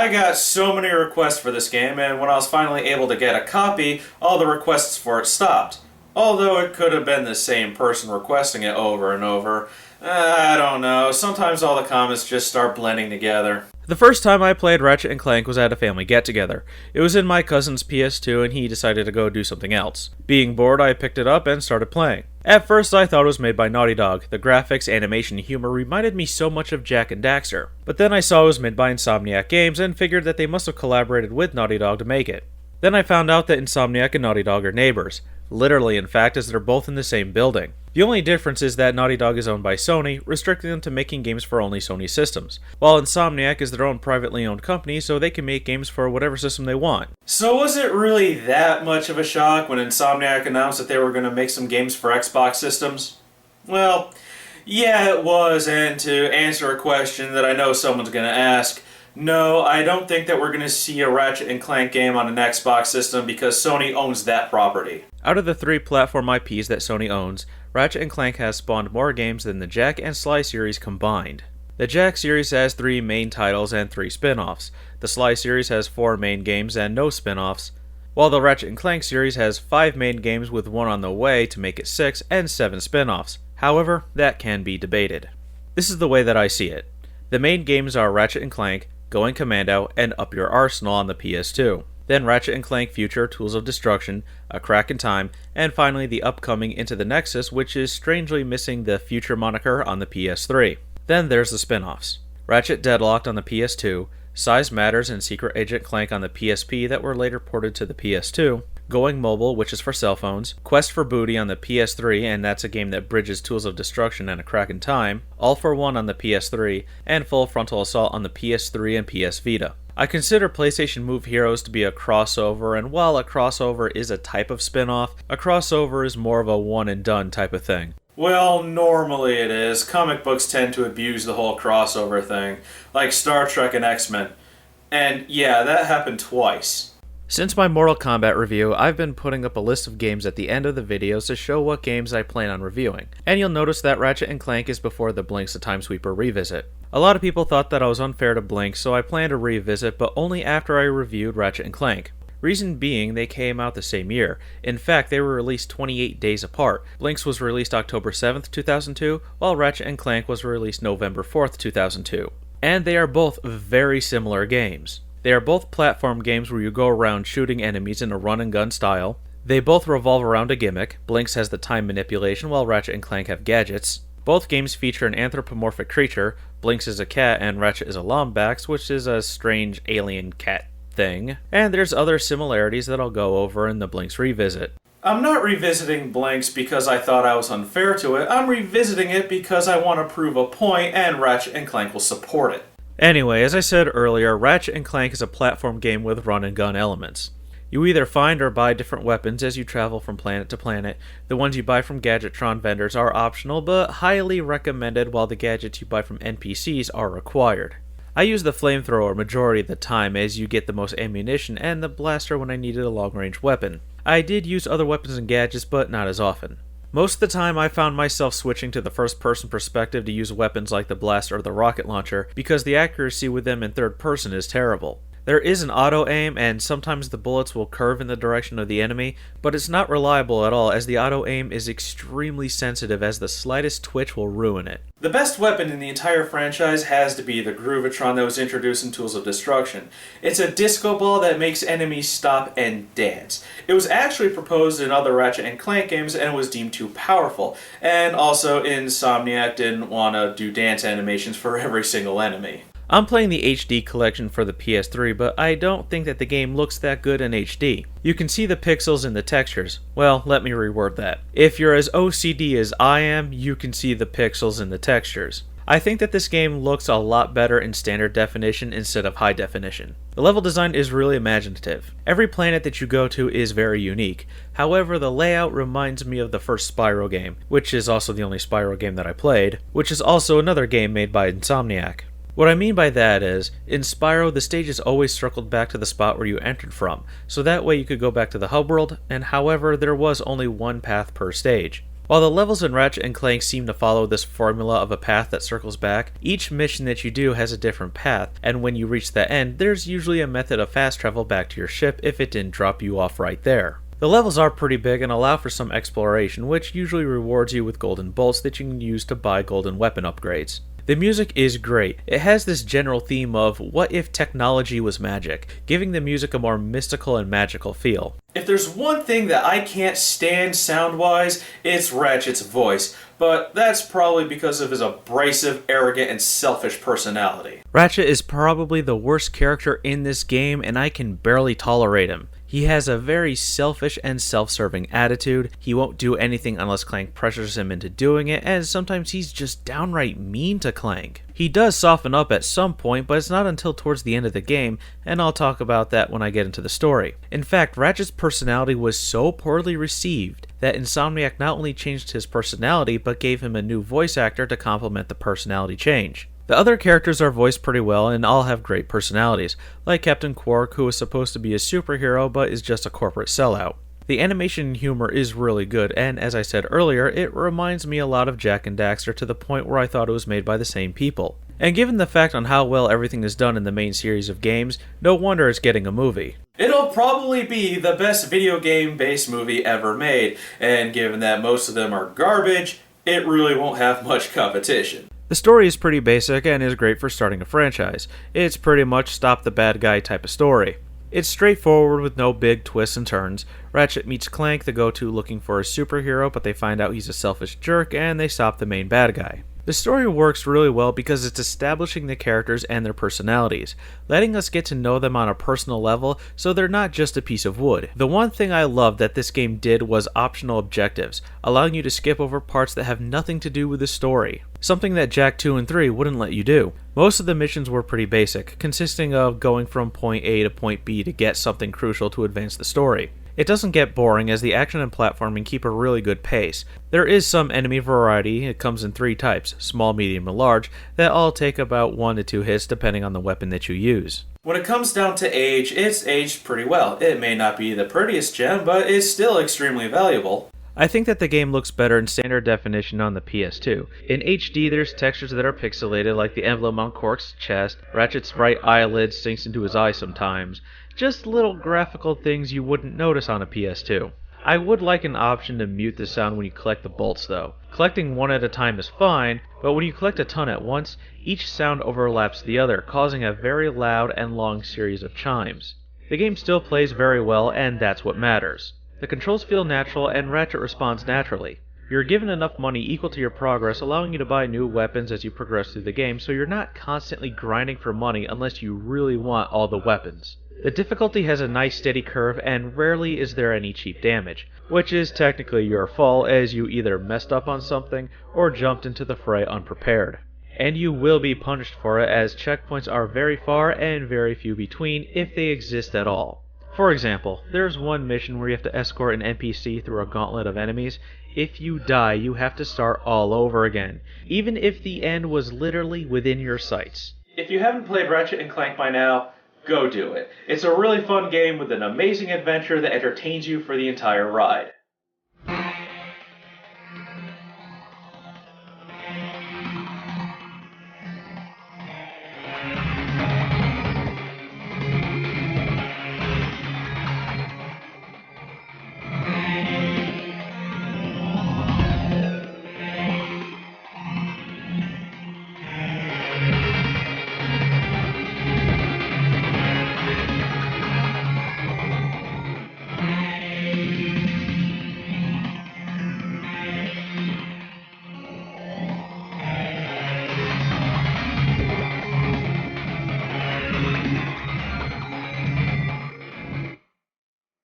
I got so many requests for this game, and when I was finally able to get a copy, all the requests for it stopped. Although it could have been the same person requesting it over and over. I don't know, sometimes all the comments just start blending together. The first time I played Ratchet and Clank was at a family get-together. It was in my cousin's PS2 and he decided to go do something else. Being bored, I picked it up and started playing. At first I thought it was made by Naughty Dog. The graphics, animation, and humor reminded me so much of Jak and Daxter. But then I saw it was made by Insomniac Games and figured that they must have collaborated with Naughty Dog to make it. Then I found out that Insomniac and Naughty Dog are neighbors. Literally, in fact, as they're both in the same building. The only difference is that Naughty Dog is owned by Sony, restricting them to making games for only Sony systems, while Insomniac is their own privately owned company, so they can make games for whatever system they want. So was it really that much of a shock when Insomniac announced that they were going to make some games for Xbox systems? Well, yeah it was, and to answer a question that I know someone's going to ask, no, I don't think that we're going to see a Ratchet and Clank game on an Xbox system because Sony owns that property. Out of the 3 platform IPs that Sony owns, Ratchet and Clank has spawned more games than the Jak and Sly series combined. The Jak series has 3 main titles and 3 spin-offs. The Sly series has 4 main games and no spin-offs, while the Ratchet and Clank series has 5 main games with 1 on the way to make it 6 and 7 spin-offs. However, that can be debated. This is the way that I see it. The main games are Ratchet and Clank, Going Commando, and Up Your Arsenal on the PS2. Then Ratchet and Clank Future, Tools of Destruction, A Crack in Time, and finally the upcoming Into the Nexus, which is strangely missing the Future moniker on the PS3. Then there's the spin-offs. Ratchet Deadlocked on the PS2, Size Matters and Secret Agent Clank on the PSP that were later ported to the PS2, Going Mobile, which is for cell phones, Quest for Booty on the PS3, and that's a game that bridges Tools of Destruction and A Crack in Time, All for One on the PS3, and Full Frontal Assault on the PS3 and PS Vita. I consider PlayStation Move Heroes to be a crossover, and while a crossover is a type of spin-off, a crossover is more of a one-and-done type of thing. Well, normally it is. Comic books tend to abuse the whole crossover thing, like Star Trek and X-Men. And yeah, that happened twice. Since my Mortal Kombat review, I've been putting up a list of games at the end of the videos to show what games I plan on reviewing, and you'll notice that Ratchet and Clank is before the Blinx the Time Sweeper revisit. A lot of people thought that I was unfair to Blinx, so I planned a revisit, but only after I reviewed Ratchet and Clank. Reason being, they came out the same year. In fact, they were released 28 days apart. Blinx was released October 7th, 2002, while Ratchet and Clank was released November 4th, 2002. And they are both very similar games. They are both platform games where you go around shooting enemies in a run-and-gun style. They both revolve around a gimmick. Blinx has the time manipulation, while Ratchet and Clank have gadgets. Both games feature an anthropomorphic creature. Blinx is a cat and Ratchet is a Lombax, which is a strange alien cat thing. And there's other similarities that I'll go over in the Blinx revisit. I'm not revisiting Blinx because I thought I was unfair to it. I'm revisiting it because I want to prove a point and Ratchet and Clank will support it. Anyway, as I said earlier, Ratchet and Clank is a platform game with run-and-gun elements. You either find or buy different weapons as you travel from planet to planet. The ones you buy from Gadgetron vendors are optional, but highly recommended, while the gadgets you buy from NPCs are required. I use the flamethrower majority of the time as you get the most ammunition, and the blaster when I needed a long-range weapon. I did use other weapons and gadgets, but not as often. Most of the time I found myself switching to the first-person perspective to use weapons like the blaster or the rocket launcher, because the accuracy with them in third person is terrible. There is an auto-aim, and sometimes the bullets will curve in the direction of the enemy, but it's not reliable at all as the auto-aim is extremely sensitive as the slightest twitch will ruin it. The best weapon in the entire franchise has to be the Groovatron that was introduced in Tools of Destruction. It's a disco ball that makes enemies stop and dance. It was actually proposed in other Ratchet and Clank games and was deemed too powerful, and also Insomniac didn't want to do dance animations for every single enemy. I'm playing the HD collection for the PS3, but I don't think that the game looks that good in HD. You can see the pixels in the textures. Well, let me reword that. If you're as OCD as I am, you can see the pixels in the textures. I think that this game looks a lot better in standard definition instead of high definition. The level design is really imaginative. Every planet that you go to is very unique. However, the layout reminds me of the first Spyro game, which is also the only Spyro game that I played, which is also another game made by Insomniac. What I mean by that is, in Spyro, the stages always circled back to the spot where you entered from, so that way you could go back to the hub world, and however, there was only one path per stage. While the levels in Ratchet and Clank seem to follow this formula of a path that circles back, each mission that you do has a different path, and when you reach the end, there's usually a method of fast travel back to your ship if it didn't drop you off right there. The levels are pretty big and allow for some exploration, which usually rewards you with golden bolts that you can use to buy golden weapon upgrades. The music is great. It has this general theme of what if technology was magic, giving the music a more mystical and magical feel. If there's one thing that I can't stand sound-wise, it's Ratchet's voice, but that's probably because of his abrasive, arrogant, and selfish personality. Ratchet is probably the worst character in this game, and I can barely tolerate him. He has a very selfish and self-serving attitude. He won't do anything unless Clank pressures him into doing it, and sometimes he's just downright mean to Clank. He does soften up at some point, but it's not until towards the end of the game, and I'll talk about that when I get into the story. In fact, Ratchet's personality was so poorly received that Insomniac not only changed his personality, but gave him a new voice actor to complement the personality change. The other characters are voiced pretty well and all have great personalities, like Captain Quark, who is supposed to be a superhero but is just a corporate sellout. The animation and humor is really good, and as I said earlier, it reminds me a lot of Jak and Daxter to the point where I thought it was made by the same people. And given the fact on how well everything is done in the main series of games, no wonder it's getting a movie. It'll probably be the best video game-based movie ever made, and given that most of them are garbage, it really won't have much competition. The story is pretty basic and is great for starting a franchise. It's pretty much stop the bad guy type of story. It's straightforward with no big twists and turns. Ratchet meets Clank, the go-to looking for a superhero, but they find out he's a selfish jerk and they stop the main bad guy. The story works really well because it's establishing the characters and their personalities, letting us get to know them on a personal level so they're not just a piece of wood. The one thing I loved that this game did was optional objectives, allowing you to skip over parts that have nothing to do with the story, something that Jak 2 and 3 wouldn't let you do. Most of the missions were pretty basic, consisting of going from point A to point B to get something crucial to advance the story. It doesn't get boring as the action and platforming keep a really good pace. There is some enemy variety. It comes in 3 types, small, medium, and large, that all take about 1 to 2 hits depending on the weapon that you use. When it comes down to age, it's aged pretty well. It may not be the prettiest gem, but it's still extremely valuable. I think that the game looks better in standard definition on the PS2. In HD, there's textures that are pixelated, like the emblem on Quark's chest, Ratchet's right eyelid sinks into his eye sometimes. Just little graphical things you wouldn't notice on a PS2. I would like an option to mute the sound when you collect the bolts though. Collecting one at a time is fine, but when you collect a ton at once, each sound overlaps the other, causing a very loud and long series of chimes. The game still plays very well, and that's what matters. The controls feel natural and Ratchet responds naturally. You're given enough money equal to your progress, allowing you to buy new weapons as you progress through the game, so you're not constantly grinding for money unless you really want all the weapons. The difficulty has a nice steady curve, and rarely is there any cheap damage, which is technically your fault as you either messed up on something or jumped into the fray unprepared. And you will be punished for it, as checkpoints are very far and very few between, if they exist at all. For example, there's one mission where you have to escort an NPC through a gauntlet of enemies. If you die, you have to start all over again, even if the end was literally within your sights. If you haven't played Ratchet and Clank by now, go do it. It's a really fun game with an amazing adventure that entertains you for the entire ride.